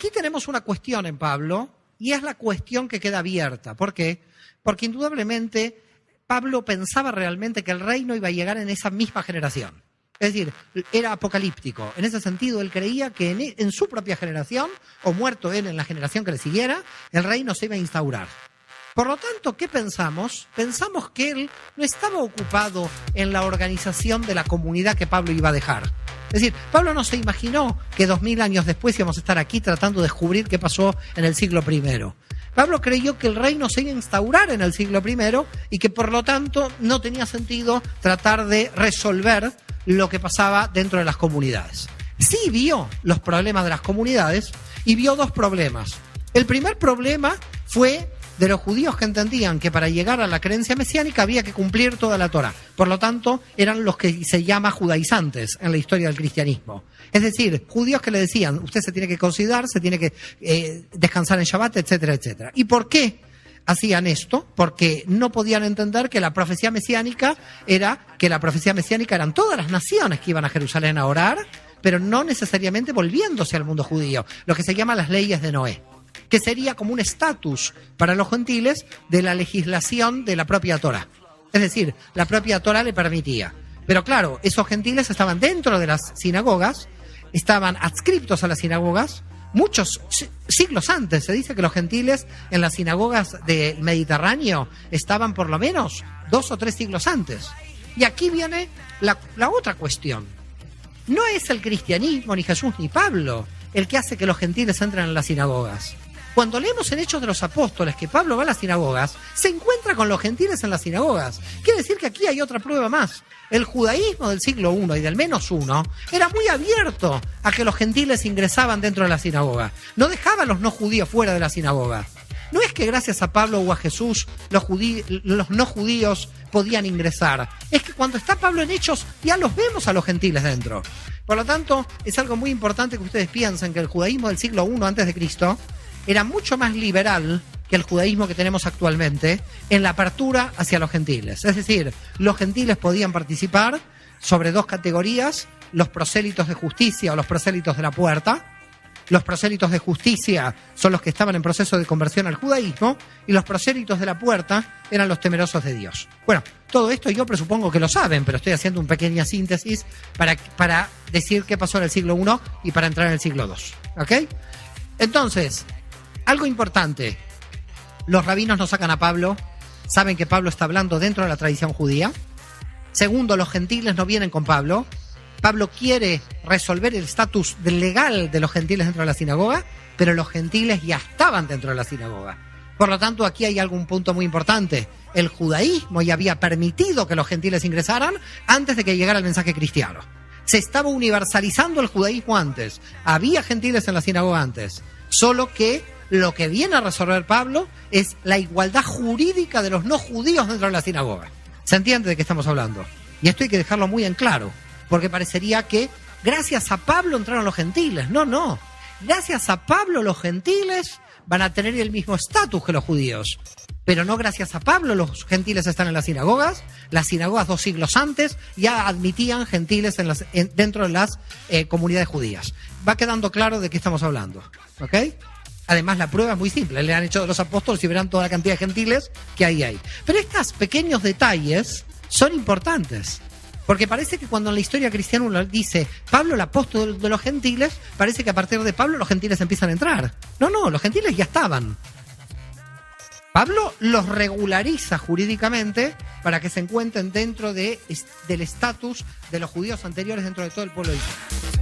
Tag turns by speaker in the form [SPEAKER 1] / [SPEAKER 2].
[SPEAKER 1] aquí tenemos una cuestión en Pablo, y es la cuestión que queda abierta. ¿Por qué? Porque indudablemente Pablo pensaba realmente que el reino iba a llegar en esa misma generación. Es decir, era apocalíptico. En ese sentido, él creía que en su propia generación, o muerto él en la generación que le siguiera, el reino se iba a instaurar. Por lo tanto, ¿qué pensamos? Pensamos que él no estaba ocupado en la organización de la comunidad que Pablo iba a dejar. Es decir, Pablo no se imaginó que 2000 años después íbamos a estar aquí tratando de descubrir qué pasó en el siglo I. Pablo creyó que el reino se iba a instaurar en el siglo I y que por lo tanto no tenía sentido tratar de resolver lo que pasaba dentro de las comunidades. Sí vio los problemas de las comunidades y vio dos problemas. El primer problema fue de los judíos que entendían que para llegar a la creencia mesiánica había que cumplir toda la Torá. Por lo tanto, eran los que se llama judaizantes en la historia del cristianismo. Es decir, judíos que le decían, usted se tiene que considerar, se tiene que descansar en Shabbat, etcétera, etcétera. ¿Y por qué hacían esto? Porque no podían entender que la profecía mesiánica eran todas las naciones que iban a Jerusalén a orar, pero no necesariamente volviéndose al mundo judío, lo que se llama las leyes de Noé, que sería como un estatus para los gentiles de la legislación de la propia Torá. Es decir, la propia Torá le permitía. Pero claro, esos gentiles estaban dentro de las sinagogas, estaban adscriptos a las sinagogas, muchos siglos antes. Se dice que los gentiles en las sinagogas del Mediterráneo estaban por lo menos 2 o 3 siglos antes. Y aquí viene la otra cuestión. No es el cristianismo, ni Jesús, ni Pablo el que hace que los gentiles entren en las sinagogas. Cuando leemos en Hechos de los Apóstoles que Pablo va a las sinagogas, se encuentra con los gentiles en las sinagogas. Quiere decir que aquí hay otra prueba más. El judaísmo del siglo I y del -1 era muy abierto a que los gentiles ingresaban dentro de la sinagoga. No dejaba a los no judíos fuera de la sinagoga. No es que gracias a Pablo o a Jesús los no judíos podían ingresar. Es que cuando está Pablo en Hechos ya los vemos a los gentiles dentro. Por lo tanto, es algo muy importante que ustedes piensen que el judaísmo del siglo I antes de Cristo era mucho más liberal que el judaísmo que tenemos actualmente en la apertura hacia los gentiles. Es decir, los gentiles podían participar sobre 2 categorías, los prosélitos de justicia o los prosélitos de la puerta. Los prosélitos de justicia son los que estaban en proceso de conversión al judaísmo y los prosélitos de la puerta eran los temerosos de Dios. Bueno, todo esto yo presupongo que lo saben, pero estoy haciendo una pequeña síntesis para decir qué pasó en el siglo I y para entrar en el siglo II. ¿Ok? Entonces, algo importante, los rabinos no sacan a Pablo, saben que Pablo está hablando dentro de la tradición judía. Segundo, los gentiles no vienen con Pablo. Pablo quiere resolver el estatus legal de los gentiles dentro de la sinagoga, pero los gentiles ya estaban dentro de la sinagoga. Por lo tanto, aquí hay algún punto muy importante. El judaísmo ya había permitido que los gentiles ingresaran antes de que llegara el mensaje cristiano. Se estaba universalizando el judaísmo antes. Había gentiles en la sinagoga antes. Solo que lo que viene a resolver Pablo es la igualdad jurídica de los no judíos dentro de la sinagoga. ¿Se entiende de qué estamos hablando? Y esto hay que dejarlo muy en claro, porque parecería que gracias a Pablo entraron los gentiles. No. Gracias a Pablo los gentiles van a tener el mismo estatus que los judíos. Pero no gracias a Pablo los gentiles están en las sinagogas. Las sinagogas 2 siglos antes ya admitían gentiles dentro de las comunidades judías. Va quedando claro de qué estamos hablando. ¿Ok? Además, la prueba es muy simple. Le han hecho de los apóstoles y verán toda la cantidad de gentiles que hay. Pero estos pequeños detalles son importantes. Porque parece que cuando en la historia cristiana uno dice Pablo el apóstol de los gentiles, parece que a partir de Pablo los gentiles empiezan a entrar. No, los gentiles ya estaban. Pablo los regulariza jurídicamente para que se encuentren dentro del estatus de los judíos anteriores dentro de todo el pueblo de Israel.